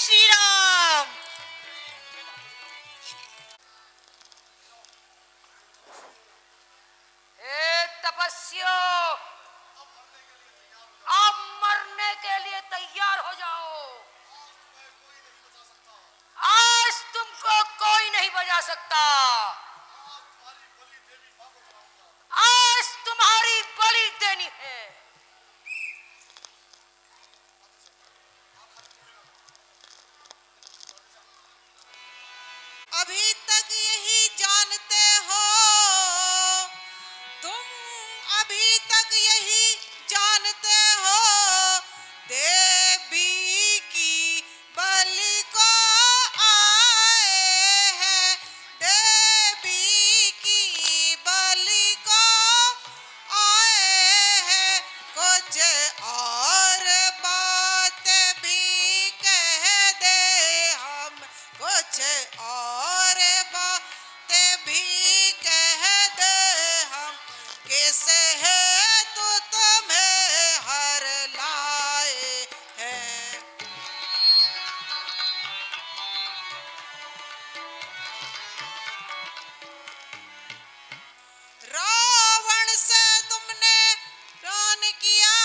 श्री राम। हे तपस्या, आप मरने के लिए तैयार हो जाओ। आज तुमको कोई नहीं बचा सकता। आज तुम्हारी बलि देनी है। अभी तक यही जानते हो तुम, अभी तक यही जानते हो देवी की बलि को आए हैं, देवी की बलि को आए हैं। कुछ और बात भी कह दे हम, कुछ और बातें भी कह दे हम, किस हेतु तुम्हें हर लाए हैं। रावण से तुमने रण किया,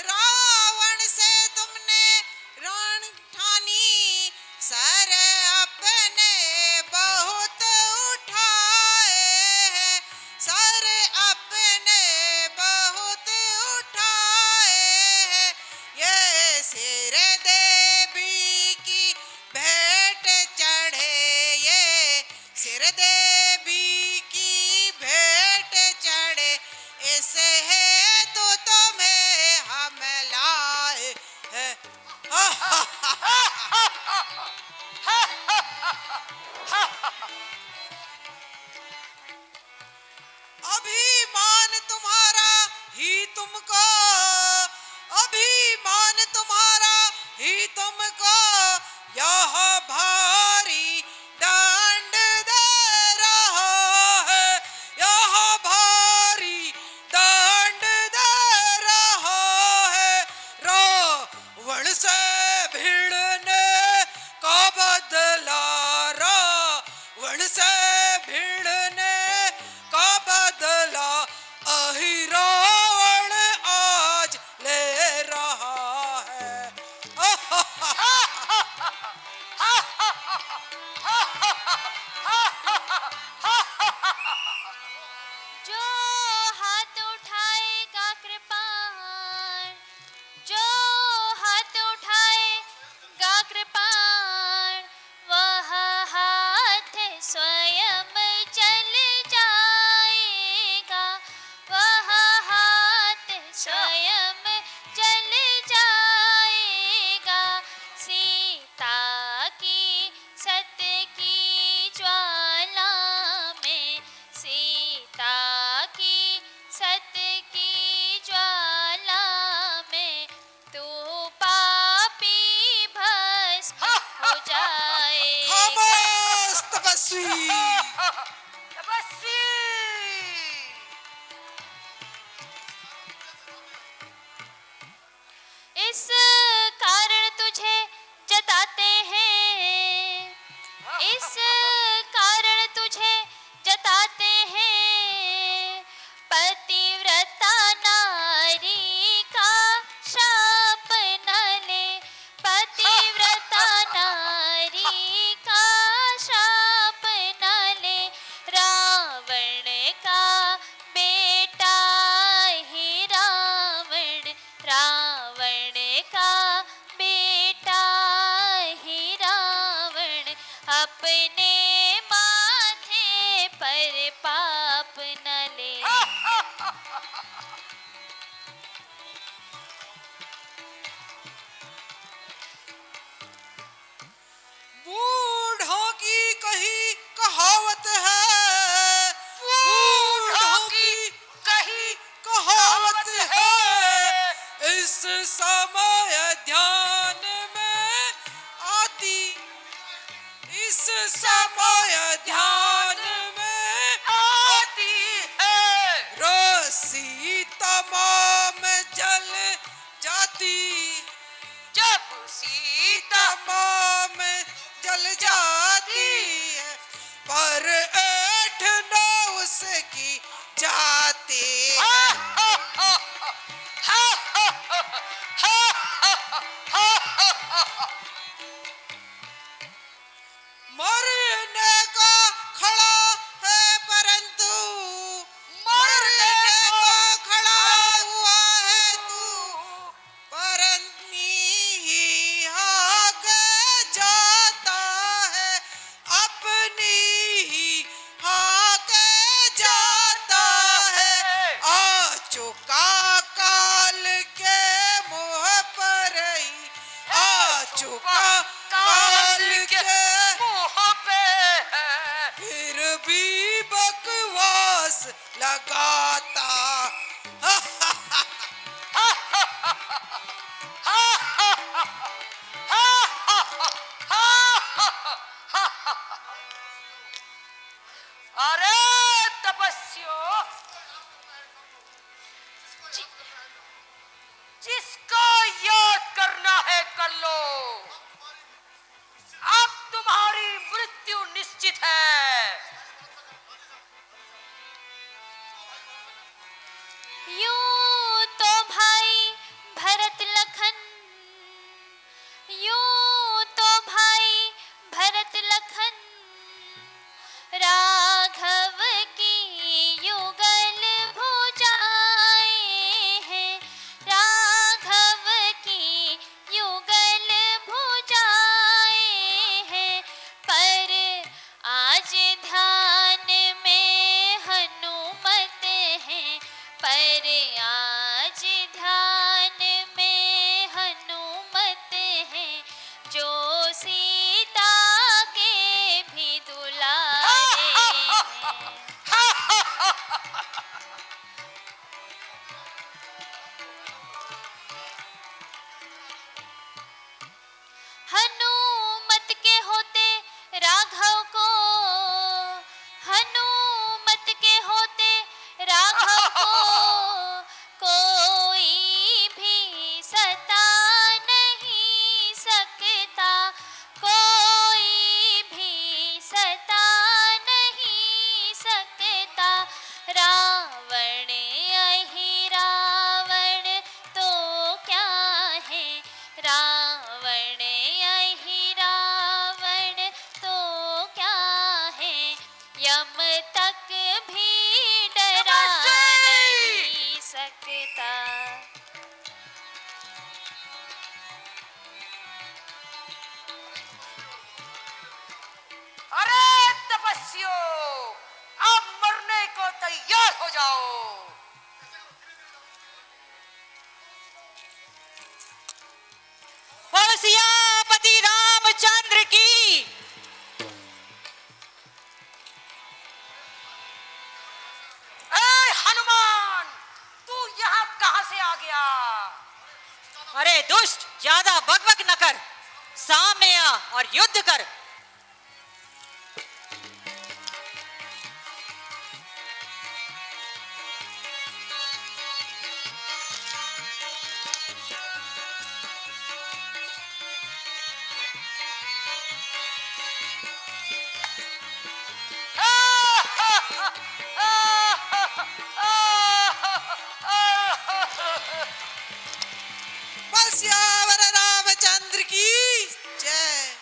रावण से तुमने रण ठानी, सर अपने बहुत उठाए हैं, सर अपने बहुत उठाए हैं। ये सिर देवी की भेंट चढ़े, ये सिर देवी की भेंट चढ़े, इस हेतु तुम्हें हम लाए हैं। अभिमान तुम्हारा ही तुमको, अभिमान तुम्हारा ही तुमको यह भारी दंड दे रहा है, यह भारी दंड दे रहा है। रावण से भिड़ने का बदला, रावण से भिड़ने का बदला अहि रावण आज ले रहा है। जो हाथ उठाएगा कृपाण, जो हाथ उठाएगा कृपाण, वह हाथ स्वयं जल जाएगा, वह हाथ स्वयं जल जाएगा। सीता की सत की ज्वाला में, सीता की सत की ज्वाला में, तू पापी भस्म हो जाएगा। खामोश तपस्वी। तपस्वी, इस कारण तुझे जताते हैं, इस कारण तुझे जताते हैं। पतिव्रता नारी का शाप न ले, पतिव्रता नारी का शाप न ले। रावण का बेटा ही रावण, रावण का बेटा ही रावण, अपने माथे पर पाप न ले। बूढ़ों की कही कहावत है, बूढ़ों की कही कहावत है, इस समय ध्यान में आती, इस समय सीता मोह में जल जाती है, पर ऐठ न उसकी जाती है। मरने को खड़ा है परंतु मरने को खड़ा हुआ है तू, परंतु ही हाक जाता है, अपनी ही हाक जाता है। आ चुका काल के मुँह पर ही, आ चुका काल के मुँह पे है। फिर भी बकवास लगाता। अरे तपस्यो, जिसको याद करना है कर लो, अब तुम्हारी मृत्यु निश्चित है। यूं तो भाई भरत लखन, यूं तो भाई भरत लखन, राघव की युगल भुजाएं हैं, राघव की युगल भुजाएं हैं, पर आज ध्यान में हनुमत है, पर आज ध्यान में हनुमत है, जो सीता के भी दुलारे हैं। हनुमत के होते राघव को, हनुमत के होते राघव को, कोई भी सता नहीं सकता, कोई भी सता नहीं सकता। रावण अहि रावण तो क्या है, रावण अहि रावण तो क्या है, यम तक भी डरा नहीं सकता। अरे तपस्यो, अब मरने को तैयार हो जाओ। सियापति रामचंद्र की। ए हनुमान, तू यहाँ कहाँ से आ गया? अरे दुष्ट, ज्यादा बकबक न कर, सामने आ और युद्ध कर। बल सियावर रामचंद्र की जय।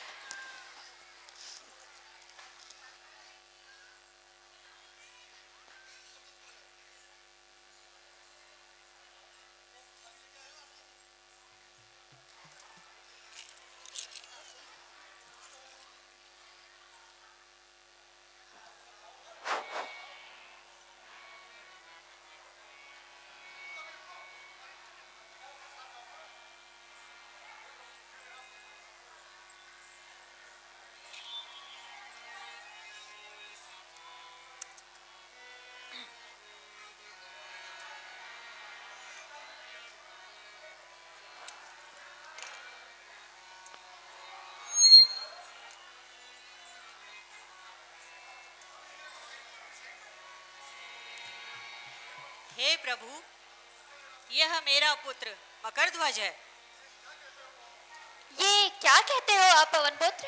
हे प्रभु, यह मेरा पुत्र मकरध्वज है। क्या कहते हो आप पवन पुत्र?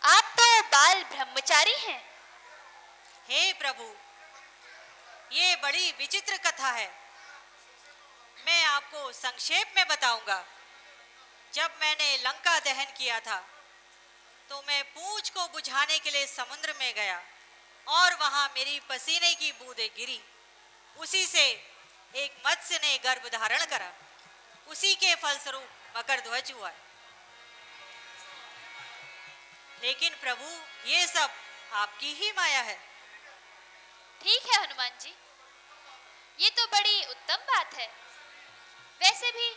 आप तो बाल ब्रह्मचारी हैं। हे प्रभु, ये बड़ी विचित्र कथा है। मैं आपको संक्षेप में बताऊंगा। जब मैंने लंका दहन किया था तो मैं पूंछ को बुझाने के लिए समुद्र में गया और वहां मेरी पसीने की बूंदें गिरी। उसी से एक मत्स्य ने गर्भ धारण करा। उसी के फलस्वरूप मकर ध्वज हुआ। लेकिन प्रभु, ये सब आपकी ही माया है। ठीक है हनुमान जी, ये तो बड़ी उत्तम बात है। वैसे भी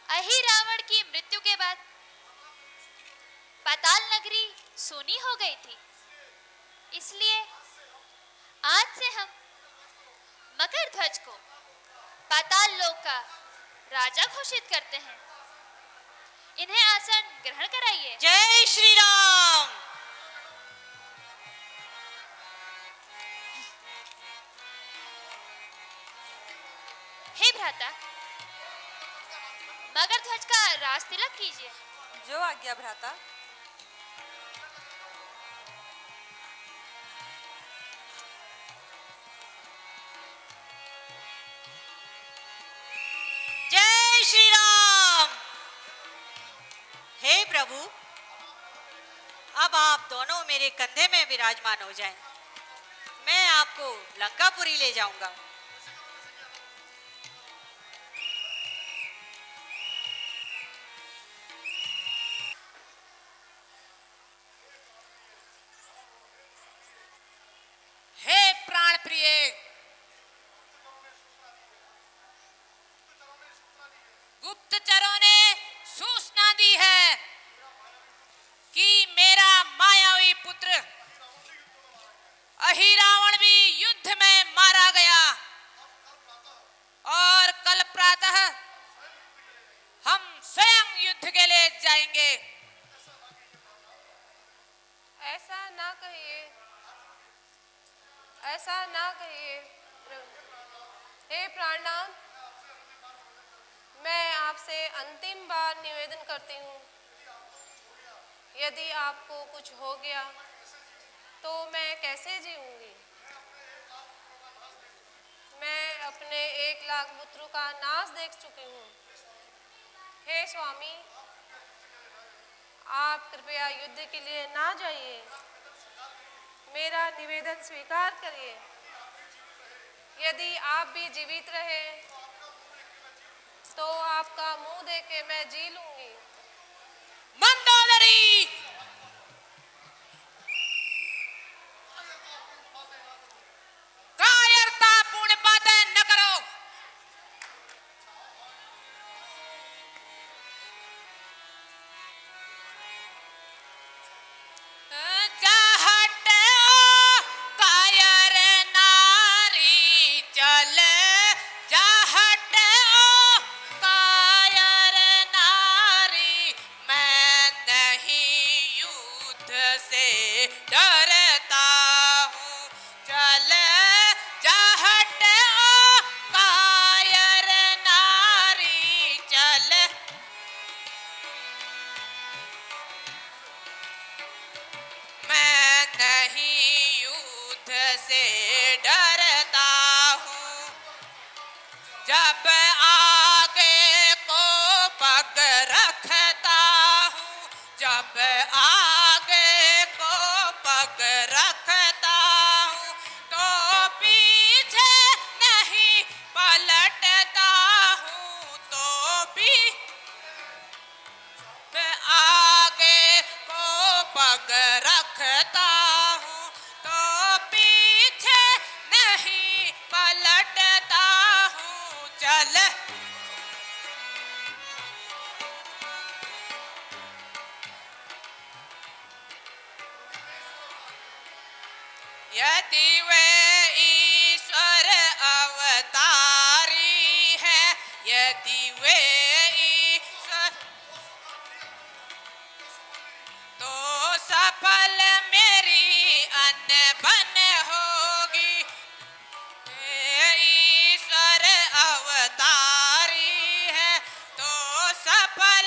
अहि रावण की मृत्यु के बाद पाताल नगरी सूनी हो गई थी, इसलिए आज से हम मकर ध्वज को पाताल लोक का राजा घोषित करते हैं। इन्हें आसन ग्रहण कराइए। जय श्री राम। हे भ्राता, मकर ध्वज का राज तिलक कीजिए। जो आज्ञा भ्राता। जय श्री राम। हे प्रभु, अब आप दोनों मेरे कंधे में विराजमान हो जाएं। मैं आपको लंकापुरी ले जाऊंगा। हे प्राण प्रिय, गुप्तचरों ने सूचना दी है कि मेरा मायावी पुत्र अहिरावण भी युद्ध में मारा गया और कल प्रातः हम स्वयं युद्ध के लिए जाएंगे। ऐसा ना कहिए, ऐसा ना कहिए। हे प्राणनाथ, मैं आपसे अंतिम बार निवेदन करती हूँ, यदि आपको कुछ हो गया तो मैं कैसे जीऊंगी? मैं अपने 1 लाख पुत्रों का नाश देख चुकी हूँ। हे स्वामी, आप कृपया युद्ध के लिए ना जाइए। मेरा निवेदन स्वीकार करिए। यदि आप भी जीवित रहे तो आपका मुंह देख के मैं जी लूंगी। मंदोदरी, कायरतापूर्ण बातें न करो। जब आगे को पग रखता हूँ, जब आगे को पग रखता हूँ, तो पीछे नहीं पलटता हूँ, तो भी आगे को पग रखता हूँ, तो पीछे नहीं पलटता हूँ। चल यदि वे ईश्वर अवतारी है, यदि वे ईश्वर, तो सफल मेरी अनबन होगी। ईश्वर अवतारी है तो सफल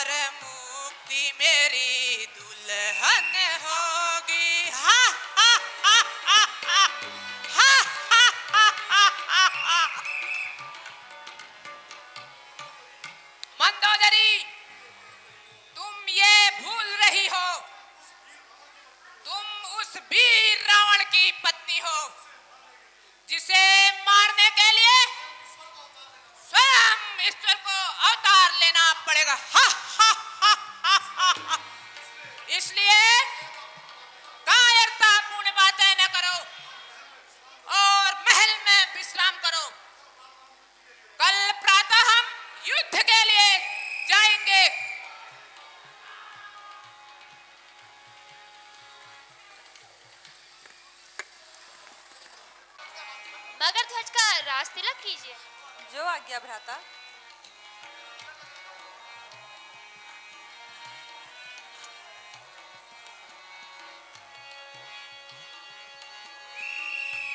और मुक्ति मेरी दुल्हन होगी। हा हा हा हा हा हा हा हा हा हा। मंदोदरी, तुम ये भूल रही हो, तुम उस वीर रावण की पत्नी हो जिसे मारने के लिए स्वयं ईश्वर को अवतार लेना पड़ेगा। हा हा हा हा हा हा। इसलिए कायरतापूर्ण बातें न करो और महल में विश्राम करो। कल प्रातः हम युद्ध के लिए जाएंगे। मगर ध्वज का राज तिलक कीजिए। जो आज्ञा भ्राता।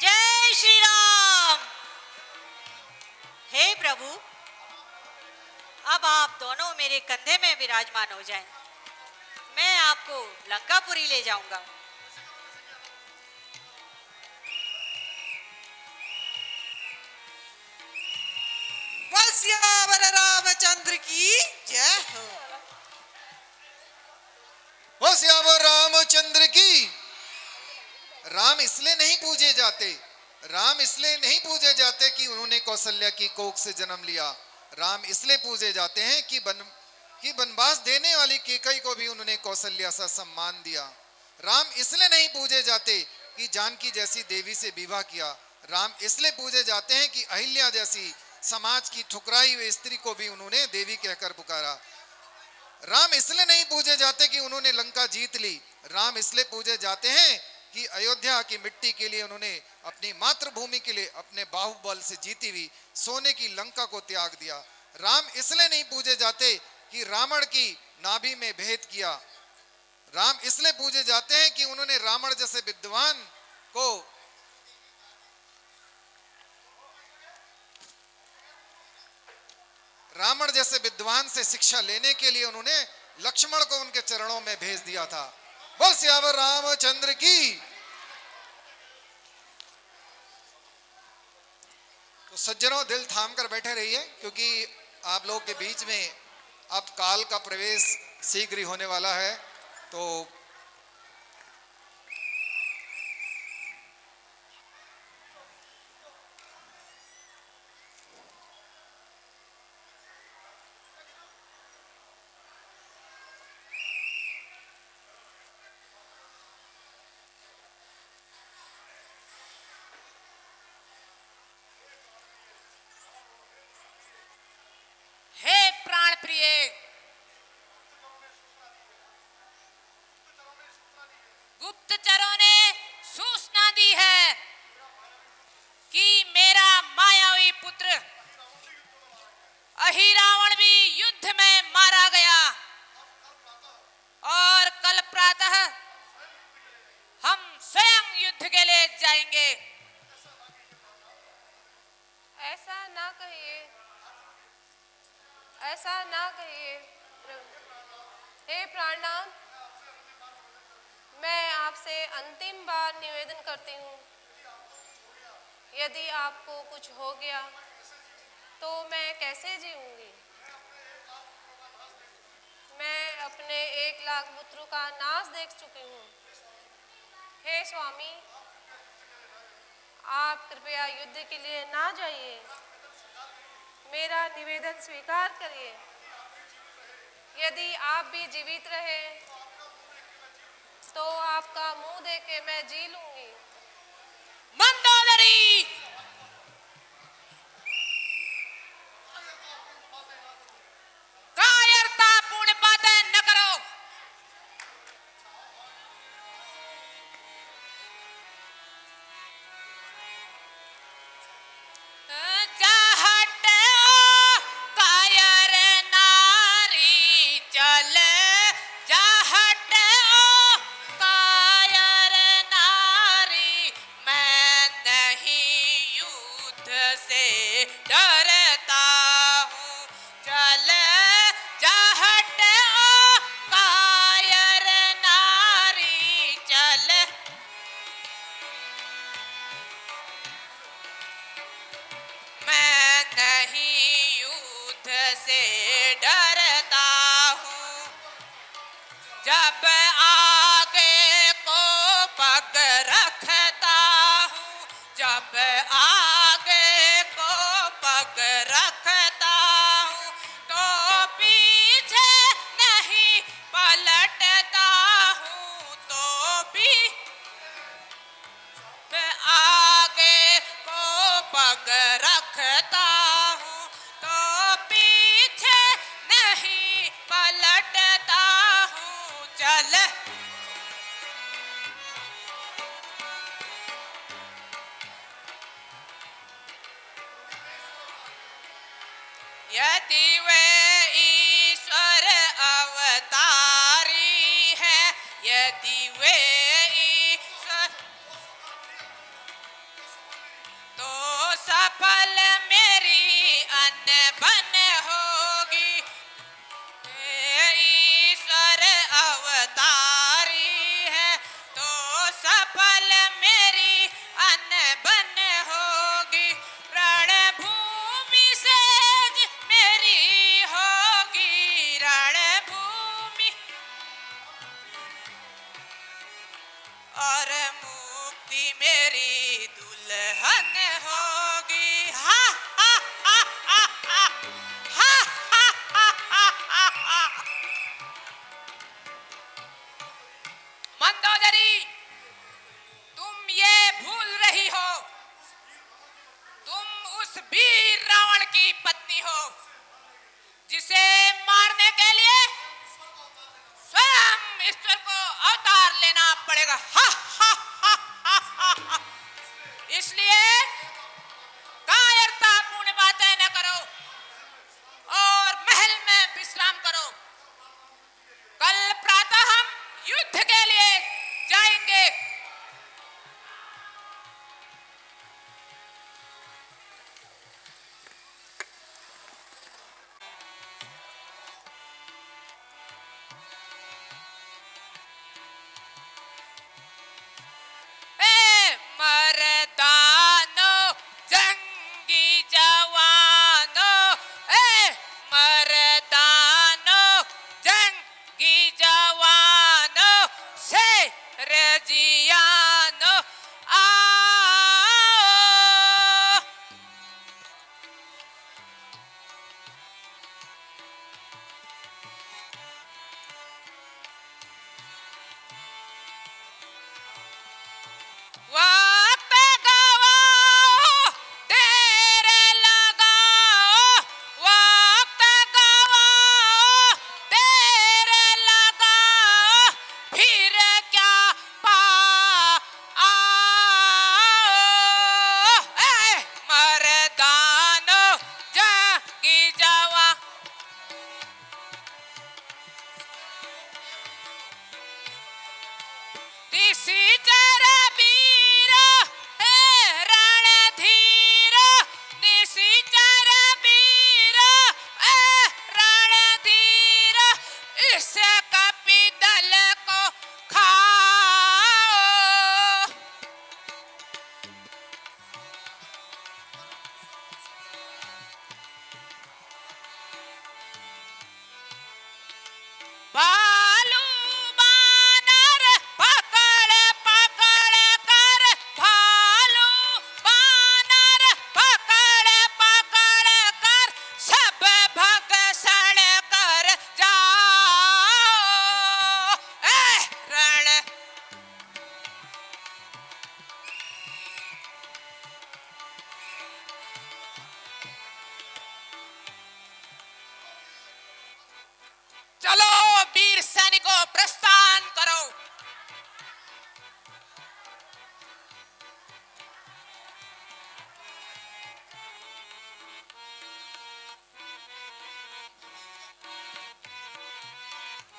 जय श्री राम। हे प्रभु, अब आप दोनों मेरे कंधे में विराजमान हो जाएं। मैं आपको लंकापुरी ले जाऊंगा। बोल सियावर रामचंद्र की जय हो। हो सियावर रामचंद्र की। राम इसलिए नहीं पूजे जाते, राम इसलिए नहीं पूजे जाते कि उन्होंने कौशल्या की कोख से जन्म लिया। राम इसलिए पूजे जाते हैं कि वनवास देने वाली केकई को भी उन्होंने कौशल्या सा सम्मान दिया। राम इसलिए नहीं पूजे जाते कि जानकी जैसी देवी से विवाह किया। राम इसलिए पूजे जाते हैं कि अहिल्या जैसी समाज की ठुकराई हुई स्त्री को भी उन्होंने देवी कहकर पुकारा। राम इसलिए नहीं पूजे जाते कि उन्होंने लंका जीत ली। राम इसलिए पूजे जाते हैं कि अयोध्या की मिट्टी के लिए उन्होंने अपनी मातृभूमि के लिए अपने बाहुबल से जीती हुई सोने की लंका को त्याग दिया। राम इसलिए नहीं पूजे जाते कि रावण की नाभि में भेद किया। राम इसलिए पूजे जाते हैं कि उन्होंने रावण जैसे विद्वान को रावण जैसे विद्वान से शिक्षा लेने के लिए उन्होंने लक्ष्मण को उनके चरणों में भेज दिया था। बोल सियावर रामचंद्र की। तो सज्जनों, दिल थाम कर बैठे रहिए, क्योंकि आप लोग के बीच में अब काल का प्रवेश शीघ्र ही होने वाला है। तो हे प्राण प्रिय, गुप्तचरों ने सूचना दी है कि मेरा मायावी पुत्र अहिरावण भी युद्ध में मारा गया और कल प्रातः हम स्वयं युद्ध के लिए जाएंगे। ऐसा ना कहिए, ऐसा ना कहिए। हे प्राणनाथ, मैं आपसे अंतिम बार निवेदन करती हूँ, यदि आपको कुछ हो गया तो मैं कैसे जीऊंगी। मैं अपने 1 लाख पुत्रों का नाश देख चुकी हूँ। हे स्वामी, आप कृपया युद्ध के लिए ना जाइए, मेरा निवेदन स्वीकार करिए। यदि आप भी जीवित रहे तो आपका मुंह देख के मैं जी लूंगी। मंदोदरी, कायरतापूर्ण बातें न करो। नहीं जब आगे को पग रखता हूँ, जब आगे को पग रखता हूँ, तो पीछे नहीं पलटता हूँ, तो भी मैं आगे को पग रखता हूँ, तो पीछे नहीं पलटता हूँ। चल यदि वे ईश्वर अवतारी है, यदि वे ईश्वर, तो सफल मेरी अनबन होगी। ईश्वर अवतारी है, तो सफल मेरी अनबन होगी। रणभूमि सेज मेरी होगी, रणभूमि, और मुक्ति मेरी दुल्हन होगी। हा हा हा हा हा हा हा हा हा हा। मंदोदरी, तुम ये भूल रही हो, तुम उस वीर रावण की पत्नी हो जिसे मारने के लिए स्वयं ईश्वर को अवतार लेना पड़ेगा। हा हा हा हा हा हा। इसलिए कायरतापूर्ण बातें न करो और महल में विश्राम करो। कल प्रातः हम युद्ध के लिए जाएंगे। मर्दानो जंगी जवानो, मर्दानो जंगी जवानो, शेर जियानो आओ। वक्त गवाओ, देर लगाओ, वक्त गवाओ, देर लगाओ, फिर क्या पाओ। मर्दानो जंगी जवान, निशिचर वीर रणधीर, निशिचर वीर रणधीर, इस कपिदल को खाओ। भालू बानर पकड़ पकड़ कर, भालू बानर पकड़ पकड़ कर, सब भगसण कर जाओ। रण चलो वीर सैनिकों, प्रस्थान करो।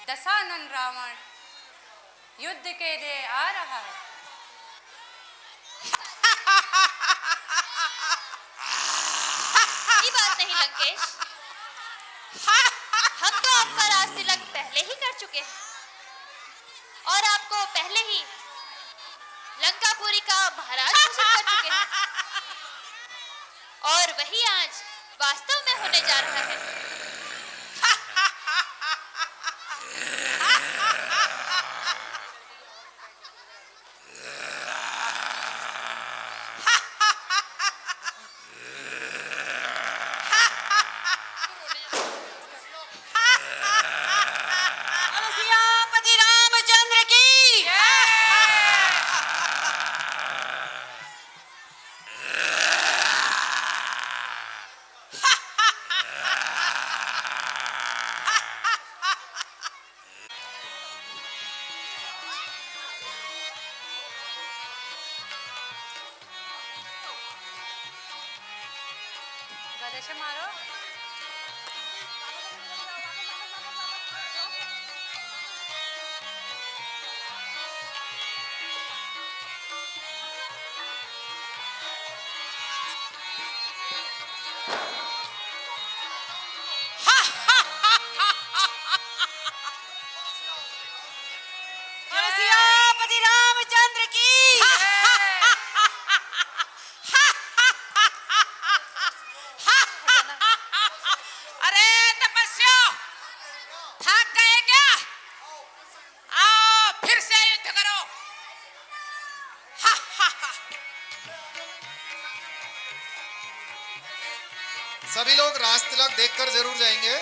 दशानन रावण युद्ध के लिए आ रहा है। ये बात नहीं लंकेश, हम तो आपका राज तिलक पहले ही कर चुके हैं और आपको पहले ही लंकापुरी का महाराज घोषित कर चुके हैं, और वही आज वास्तव में होने जा रहा है। जैसे मारो। बोलो सियापति रामचंद्र की अरे तपस्या, थक गए क्या? आओ फिर से युद्ध करो। सभी लोग राज तिलक देखकर जरूर जाएंगे।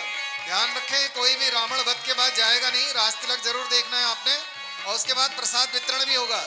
ध्यान रखें, कोई भी रावण वध के बाद जाएगा नहीं। राज तिलक जरूर देखना है आपने, और उसके बाद प्रसाद वितरण भी होगा।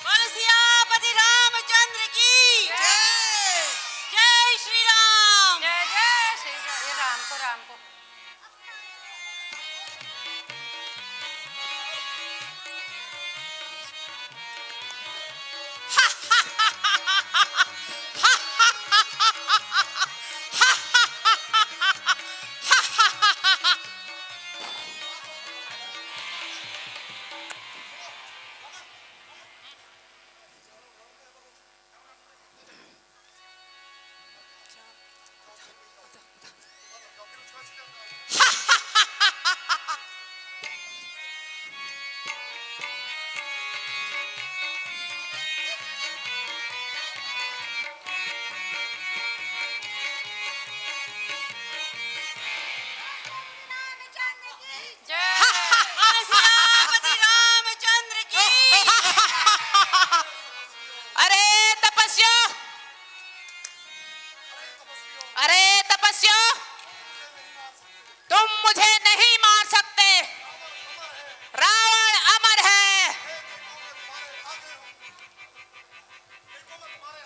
बोलो सियापति रामचंद्र की जय। जय श्री राम। जय जय श्री राम। ये राम को, राम को। बोलो सियापति रामचंद्र की अरे तपस्या, अरे तपस्या, तुम मुझे नहीं मार सकते। रावण अमर है।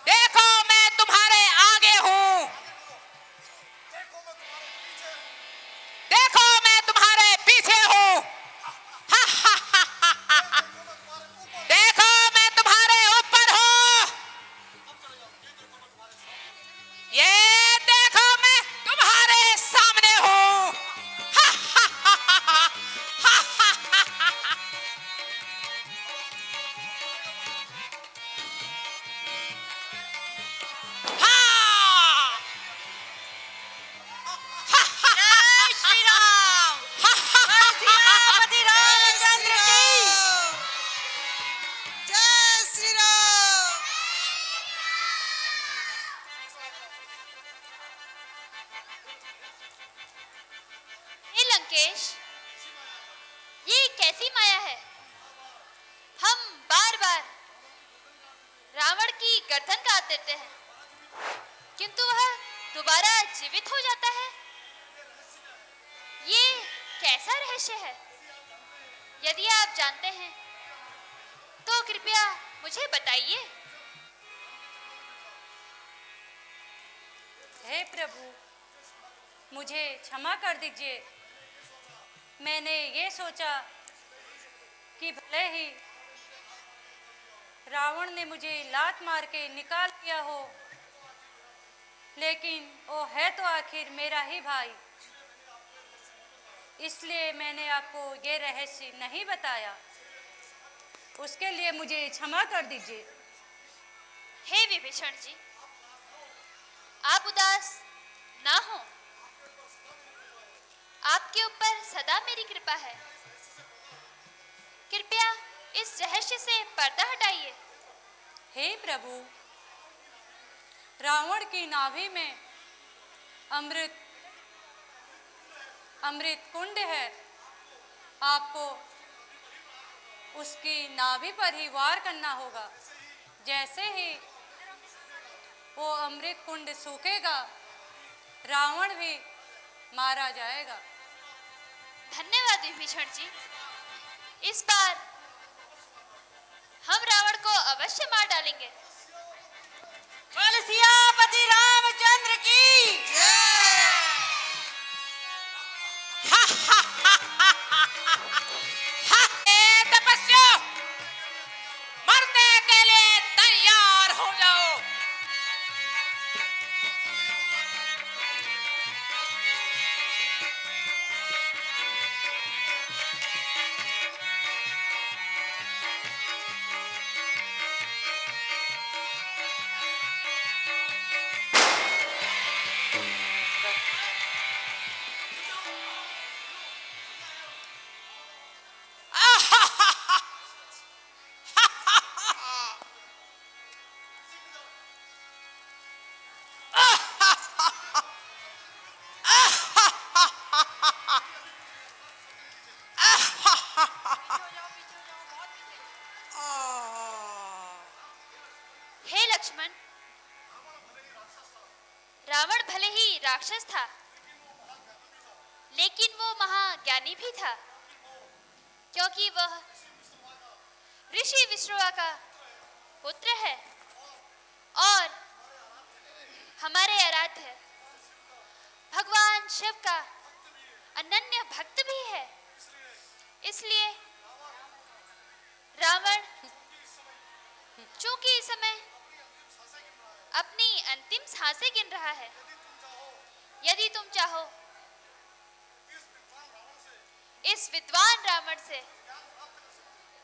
देखो मैं तुम्हारे आगे हूं, देखो मैं तुम्हारे पीछे हूं। देखो मैं तुम्हारे ऊपर हूं। ये देखो मैं तुम्हारे सामने हूं। जय श्री राम। बोलो सियापति रामचंद्र की जय श्री राम। हे लंकेश, ये कैसी माया है? हम बार बार रावण की गर्दन काट देते हैं, किंतु वह दोबारा जीवित हो जाता है। ये कैसा रहस्य है? यदि आप जानते हैं तो कृपया मुझे बताइए। हे प्रभु, मुझे क्षमा कर दीजिए। मैंने ये सोचा कि भले ही रावण ने मुझे लात मार के निकाल दिया हो, लेकिन वो है तो आखिर मेरा ही भाई, इसलिए मैंने आपको ये रहस्य नहीं बताया। उसके लिए मुझे क्षमा कर दीजिए। हे विभीषण जी, आप उदास ना हो, आपके ऊपर सदा मेरी कृपा है। कृपया इस रहस्य से पर्दा हटाइए। हे प्रभु, रावण की नाभि में अमृत कुंड है। आपको उसकी नाभि पर ही वार करना होगा। जैसे ही वो अमृत कुंड सूखेगा, रावण भी मारा जाएगा। धन्यवाद विभीषण जी, इस बार हम रावण को अवश्य मार डालेंगे। बोल सियापति रामचंद्र की हे तपस्या, मरने के लिए तैयार हो जाओ। हे लक्ष्मण, रावण भले ही राक्षस था, लेकिन वो महाज्ञानी भी था, क्योंकि वह ऋषि विश्रवा का पुत्र है और हमारे आराध्य भगवान शिव का अनन्य भक्त भी है। इसलिए रावण चूंकि इस समय अपनी अंतिम सांसें गिन रहा है, यदि तुम चाहो इस विद्वान रावण से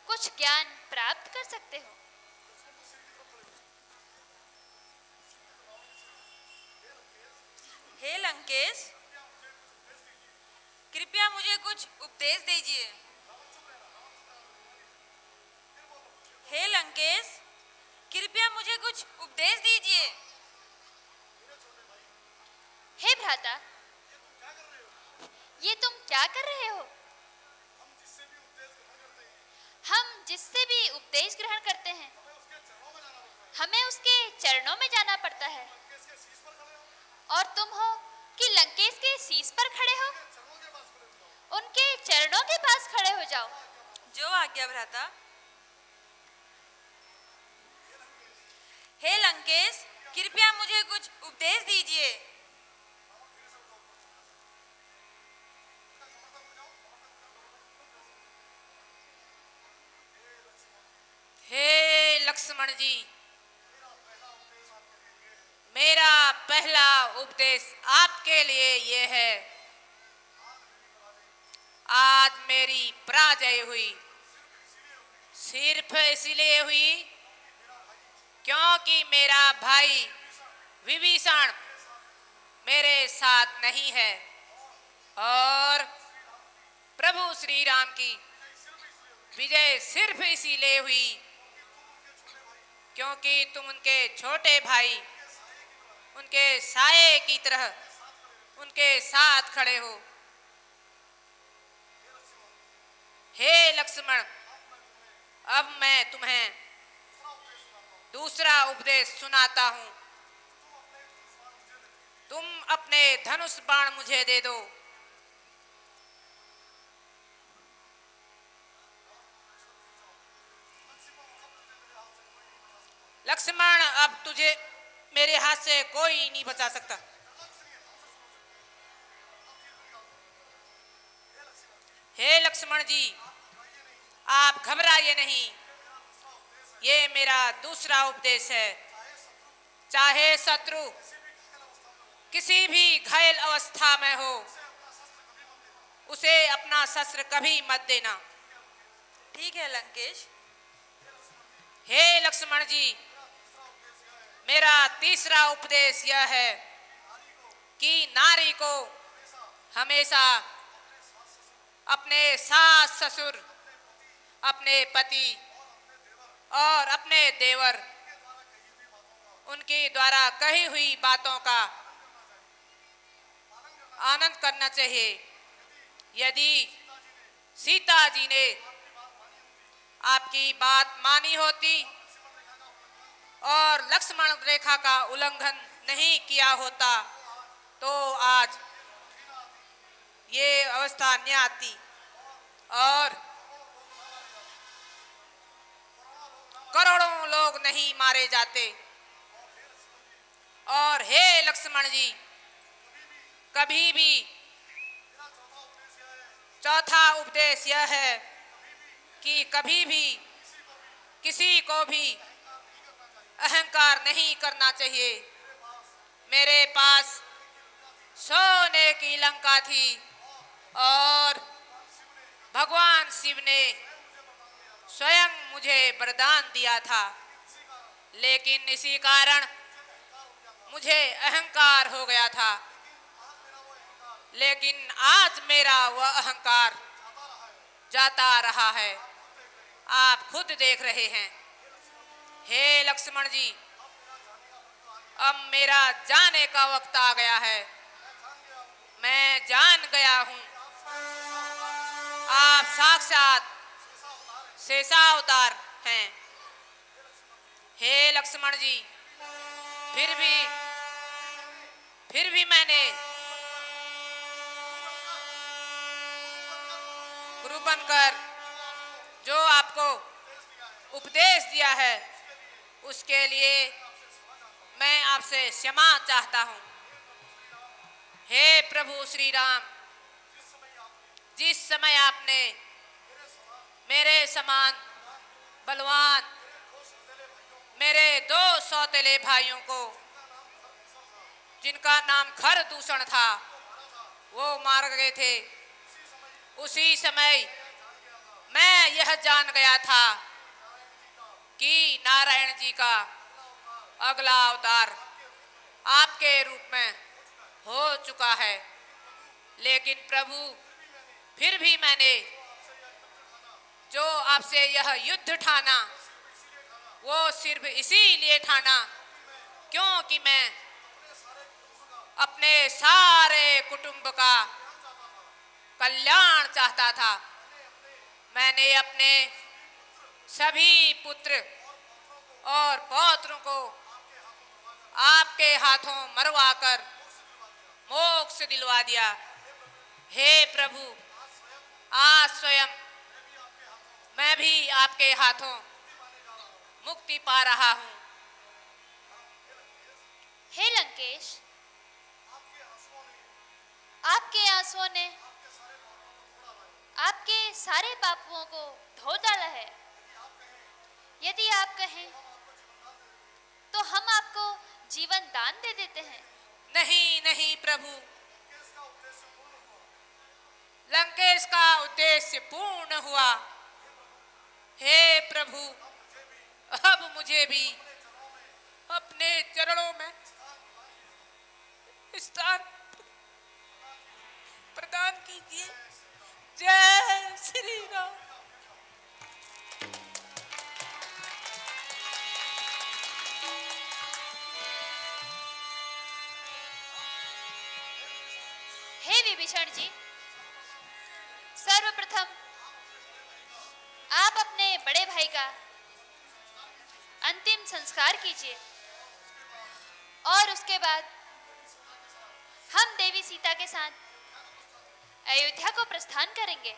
कुछ ज्ञान प्राप्त कर सकते हो। हे लंकेश, कृपया मुझे कुछ उपदेश दीजिए। हे लंकेश, कृपया मुझे कुछ उपदेश दीजिए। हे भ्राता, ये तुम क्या कर रहे हो? हम जिससे भी उपदेश ग्रहण करते हैं, हमें उसके चरणों में जाना पड़ता है, और तुम हो कि लंकेश के शीश पर खड़े हो। उनके चरणों के पास खड़े हो जाओ। जो आज्ञा भ्राता। हे लंकेश, कृपया मुझे कुछ उपदेश दीजिए। हे लक्ष्मण जी, मेरा पहला उपदेश आपके लिए ये है। आज मेरी पराजय हुई, सिर्फ इसलिए हुई क्योंकि मेरा भाई विभीषण मेरे साथ नहीं है, और प्रभु श्री राम की विजय सिर्फ इसीलिए हुई क्योंकि तुम उनके छोटे भाई, उनके साये की तरह उनके साथ खड़े हो। हे लक्ष्मण, अब मैं तुम्हें दूसरा उपदेश सुनाता हूं। तुम अपने धनुष बाण मुझे दे दो। लक्ष्मण, अब तुझे मेरे हाथ से कोई नहीं बचा सकता। हे लक्ष्मण जी, आप घबराइए नहीं, ये मेरा दूसरा उपदेश है। चाहे शत्रु किसी भी घायल अवस्था में हो उसे अपना शस्त्र कभी मत देना। ठीक है लंकेश। हे लक्ष्मण जी, मेरा तीसरा उपदेश यह है कि नारी को हमेशा अपने सास ससुर, अपने पति और अपने देवर, उनके द्वारा कही हुई बातों का आनंद करना चाहिए। यदि सीता जी ने आपकी बात मानी होती और लक्ष्मण रेखा का उल्लंघन नहीं किया होता तो आज ये अवस्था न आती और करोड़ों लोग नहीं मारे जाते। और हे लक्ष्मण जी, कभी भी चौथा उपदेश यह है कि कभी भी किसी को भी अहंकार नहीं करना चाहिए। मेरे पास सोने की लंका थी और भगवान शिव ने स्वयं मुझे वरदान दिया था, लेकिन इसी कारण मुझे अहंकार हो गया था। लेकिन आज मेरा वह अहंकार जाता रहा है, आप खुद देख रहे हैं। हे लक्ष्मण जी, अब मेरा जाने का वक्त आ गया है। मैं जान गया हूं आप साक्षात शेषावतार हैं। हे लक्ष्मण जी, फिर भी मैंने गुरु बनकर जो आपको उपदेश दिया है उसके लिए मैं आपसे क्षमा चाहता हूं। हे प्रभु श्री राम, जिस समय आपने मेरे समान बलवान मेरे 2 सौतेले भाइयों को, जिनका नाम खर दूषण था, वो मार गए थे, उसी समय मैं यह जान गया था कि नारायण जी का अगला अवतार आपके रूप में हो चुका है। लेकिन प्रभु, फिर भी मैंने जो आपसे यह युद्ध ठाना वो सिर्फ इसीलिए ठाना क्योंकि मैं अपने सारे कुटुंब का कल्याण चाहता था। मैंने अपने सभी पुत्र और पौत्रों को आपके हाथों मरवाकर मोक्ष दिलवा दिया। हे प्रभु, आज स्वयं मैं भी आपके हाथों मुक्ति पा रहा हूं। हे लंकेश, आपके आंसुओं ने आपके सारे पापों को धो डाला है। यदि आप कहें तो हम आपको जीवन दान दे देते हैं। नहीं नहीं प्रभु, लंकेश का उद्देश्य पूर्ण हुआ। हे प्रभु, अब मुझे भी अपने चरणों में स्थान प्रदान कीजिए। जय श्री राम। हे विभीषण जी, सर्वप्रथम आप अपने बड़े भाई का अंतिम संस्कार कीजिए और उसके बाद हम देवी सीता के साथ अयोध्या को प्रस्थान करेंगे।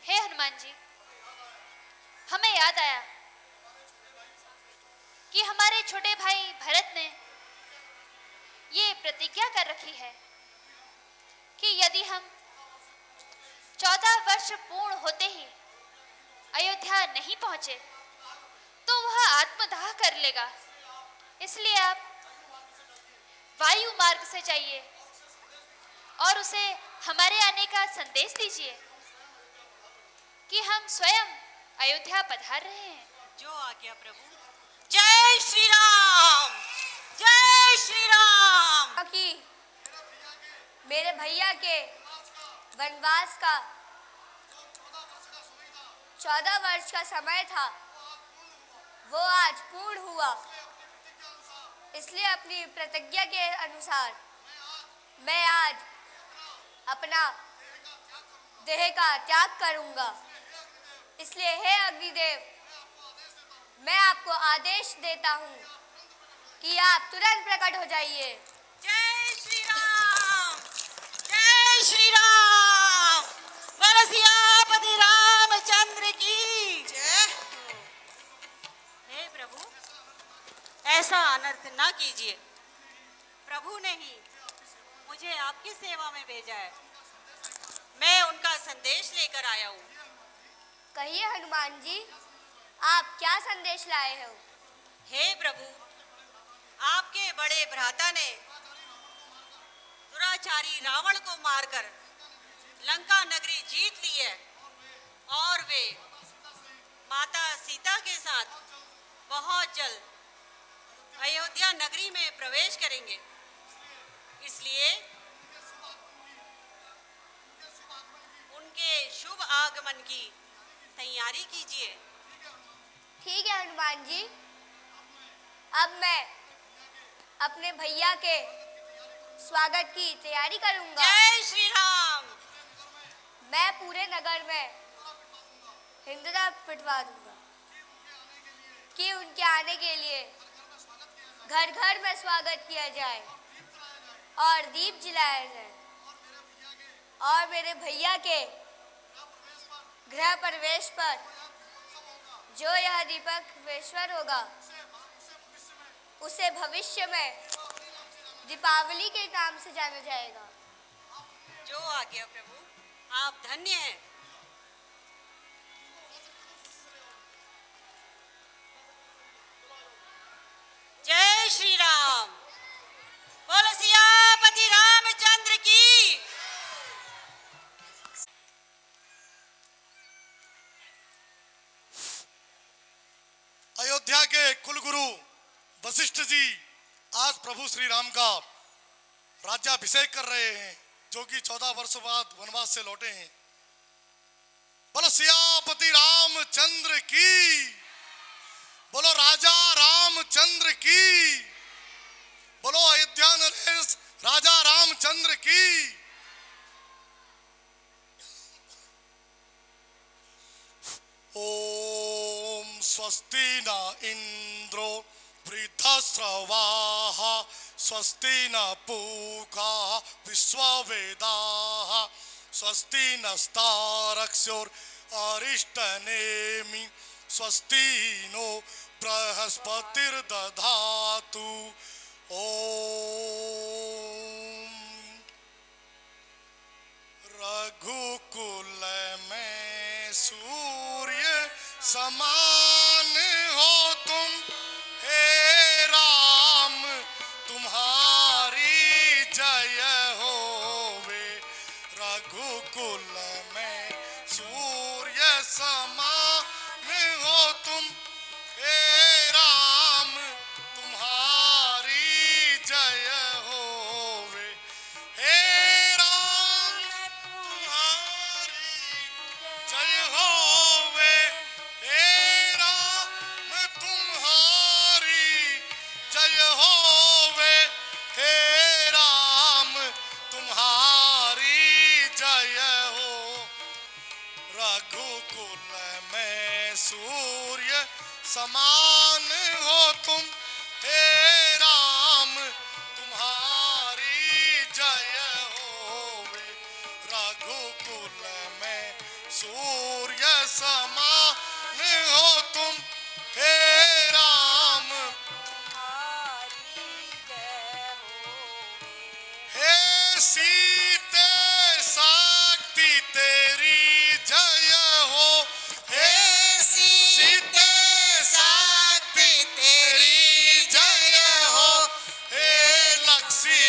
हे हनुमान जी, हमें याद आया कि हमारे छोटे भाई भरत ने ये प्रतिज्ञा कर रखी है कि यदि हम 14 वर्ष पूर्ण होते ही अयोध्या नहीं पहुंचे तो वह आत्मदाह कर लेगा। इसलिए आप वायु मार्ग से जाइए और उसे हमारे आने का संदेश दीजिए कि हम स्वयं अयोध्या पधार रहे हैं। जो आज्ञा प्रभु। जय श्री राम, जय श्री राम। कि मेरे भैया के वनवास का 14 वर्ष का समय था, वो आज पूर्ण हुआ। इसलिए अपनी प्रतिज्ञा के अनुसार मैं आज अपना देह का त्याग करूंगा। इसलिए हे अग्निदेव, मैं आपको आदेश देता हूं कि आप तुरंत प्रकट हो जाइए। जय श्री राम, जय श्री राम। बोलो सियापति रामचंद्र की जय। हे प्रभु, ऐसा अनर्थ ना कीजिए। प्रभु ने ही मुझे आपकी सेवा में भेजा है। मैं उनका संदेश लेकर आया हूँ। कहिए हनुमान जी, आप क्या संदेश लाए हो? हे प्रभु, आपके बड़े भ्राता ने दुराचारी रावण को मारकर लंका नगरी जीत ली है और वे माता सीता के साथ बहुत जल्द अयोध्या नगरी में प्रवेश करेंगे। इसलिए उनके शुभ आगमन की तैयारी कीजिए। ठीक है हनुमान जी, अब मैं अपने भैया के स्वागत की तैयारी करूंगा। जय श्री राम। मैं पूरे नगर में हिंदुरा पिटवा दूंगा कि उनके आने के लिए घर घर में स्वागत किया जाए और दीप जलाया जाए और मेरे भैया के गृह प्रवेश पर जो यह दीपक वेश्वर होगा उसे भविष्य में दीपावली के नाम से जाना जाएगा। जो आज्ञा प्रभु, आप धन्य हैं। जय श्री राम। बोलो सियापति रामचंद्र की। अयोध्या के कुलगुरु वशिष्ठ जी आज प्रभु श्री राम का राज्याभिषेक कर रहे हैं, जो कि 14 वर्ष बाद वनवास से लौटे हैं। बोलो सियापति रामचंद्र की, बोलो राजा रामचंद्र की, बोलो अयोध्या नरेश राजा रामचंद्र की। ओम स्वस्ति न इंद्रो वृद्धस्रवाः स्वस्ति न पूषा विश्ववेदाः स्वस्ति नस्तारक्ष्योर अरिष्टनेमि स्वस्ति नो बृहस्पतिर्दधातु। ओम रघुकुल में सूर्य समान हो तुम, हे राम तुम्हारी जय होवे। रघुकुल में सूर्य समान हो तुम, हे राम तुम्हारी जय होवे। हे राम तुम्हारी जय होवे। हे राम तुम्हारी जय होवे। हे राम तुम्हारी जय हो। रघुकुल में सूर्य समान हो तुम, हे राम तुम्हारी जय होवे। रघुकुल में सूर्य समान हो तुम, हे राम हे सीते शक्ति तेरी जय हो। हे सीते शक्ति तेरी जय हो। हे लक्ष्मी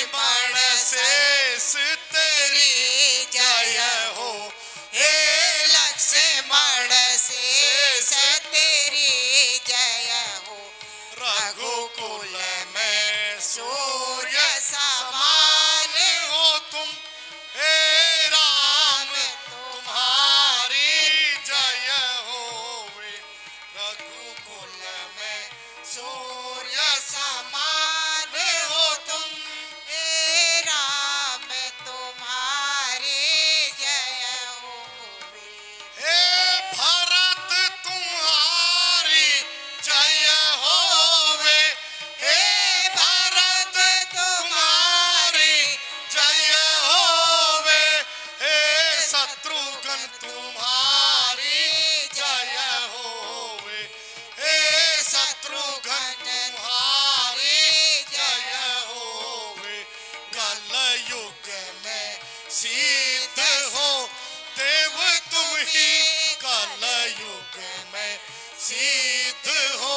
सिद्ध हो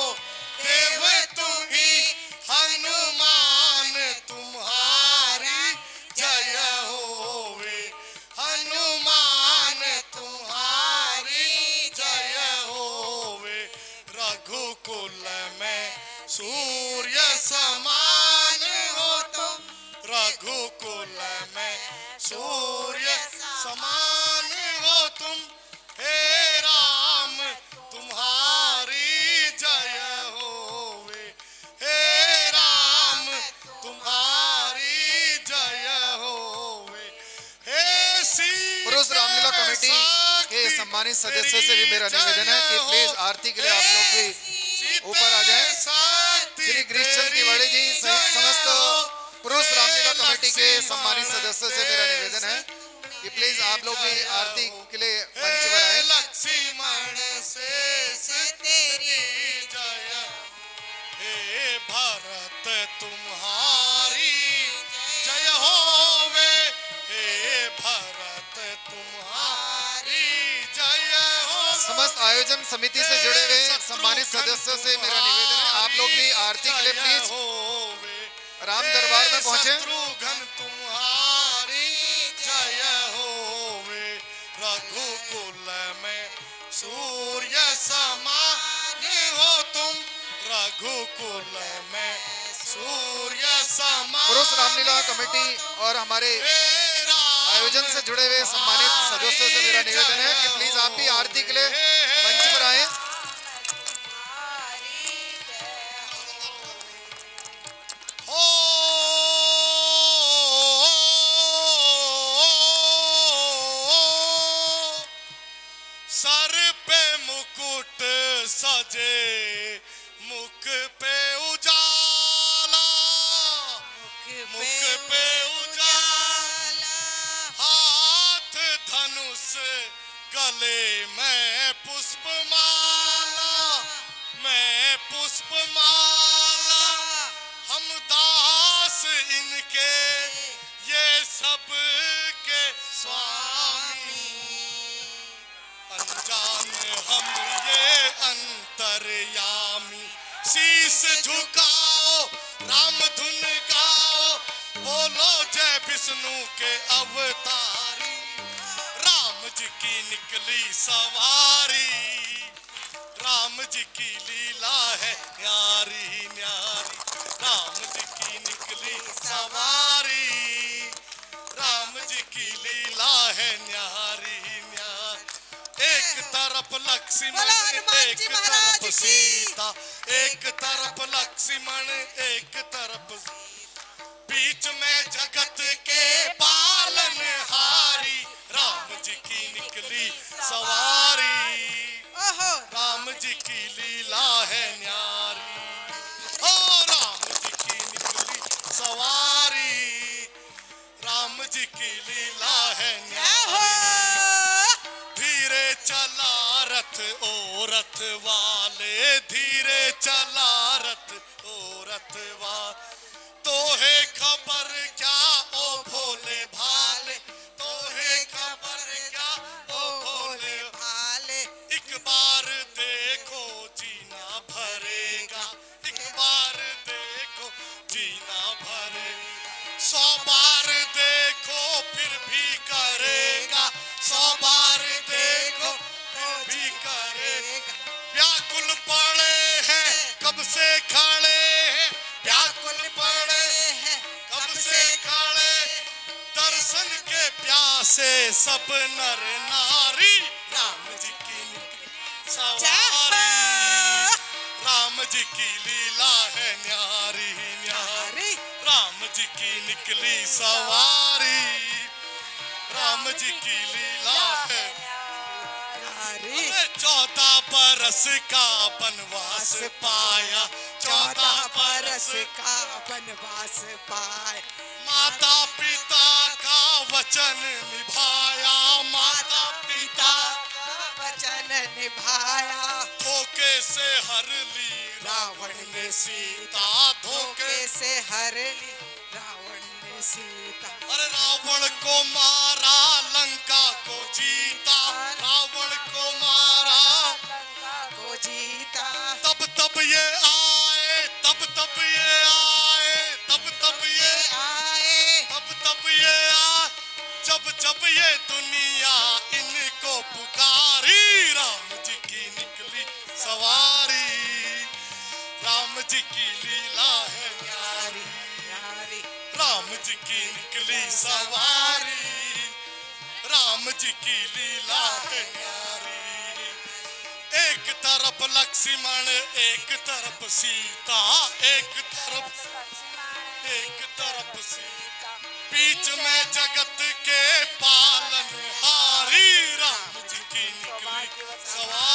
देव तुम्ही हनुमान तुम्हारी जय होवे हनुमान तुम्हारी जय होवे रघुकुल में सूर्य समान हो तुम रघुकुल में सूर्य समान हो तुम हे राम तुम्हारी जय होवे हे राम तुम्हारी जय होवे हे सीता पुरुष रामलीला कमेटी के सम्मानित सदस्यों से भी मेरा निवेदन है कि प्लीज आरती के लिए आप लोग भी ऊपर आ जाएं। श्री गिरीशचंद तिवारी जी सहित समस्त पुरुष रामलीला कमेटी के सम्मानित सदस्यों से मेरा निवेदन है कि प्लीज आप लोग भी आरती के लिए मंच पर आए। लक्ष्मण शेष तेरी जय हे भरत तुम्हारी जय होवे हे भरत तुम्हारी जय हो समस्त आयोजन समिति से जुड़े हुए सम्मानित सदस्यों से मेरा निवेदन है आप लोग भी आरती के लिए प्लीज राम दरबार में पहुंचे। शत्रुघ्न तुम्हारी जय होवे रघुकुल में सूर्य समान हो तुम रघुकुल में सूर्य समान पुरुष रामलीला कमेटी और हमारे आयोजन से जुड़े हुए सम्मानित सदस्यों से मेरा निवेदन है कि प्लीज आप भी आरती के लिए मंच पर आए। सर पे मुकुट सजे मुख पे उजाला मुख पे उजाला हाथ धनुष गले में पुष्पमाला मैं पुष्पमाला हम दास इनके ये सब के स्वामी अनजान हम ये अंतर्यामी शीश झुकाओ राम धुन गाओ बोलो जय विष्णु के अवतारी राम जी की निकली सवारी राम जी की लीला है न्यारी न्यारी राम जी की निकली सवारी राम जी की लीला है न्यारी न्यारी एक तरफ लक्ष्मण एक तरफ सीता एक तरफ लक्ष्मण एक तरफ बीच में जगत के पालन हारी राम जी की निकली सवारी राम जी की लीला है न्यारी ओ राम जी की निकली सवारी राम जी की लीला है न्यारी धीरे चला रथ ओ रथ वाले धीरे चला रथ ओ रथ वाले तो है खबर क्या ओ भोले भाले तो है खबर क्या ओ भोले भाले एक बार देखो जीना भरेगा एक बार देखो जीना भरे 100 बार देखो फिर भी करेगा 100 बार देखो फिर भी करेगा व्याकुल पड़े हैं कब से खड़े हैं व्याकुल पड़े हैं कब से खड़े दर्शन के प्यासे सब नर नारी राम जी की सवारी राम जी की लीला है न्यारी न्यारी राम जी की निकली सवारी राम जी की लीला है 14 बरस का वनवास पाया 14 बरस का वनवास पाया माता पिता का वचन निभाया माता पिता का वचन निभाया धोखे से हर ली रावण ने सीता धोखे से हर ली रावण ने सीता अरे रावण को मारा लंका को जीता रावण को मारा लंका को जीता ये दुनिया इनको पुकारी, राम जी की निकली सवारी, राम जी की लीला है न्यारी, राम जी की निकली सवारी, राम जी की लीला है न्यारी। एक तरफ लक्ष्मण एक तरफ सीता, एक तरफ सीता, बीच में जगत के पालनहारी, राम जी की निकली सवारी।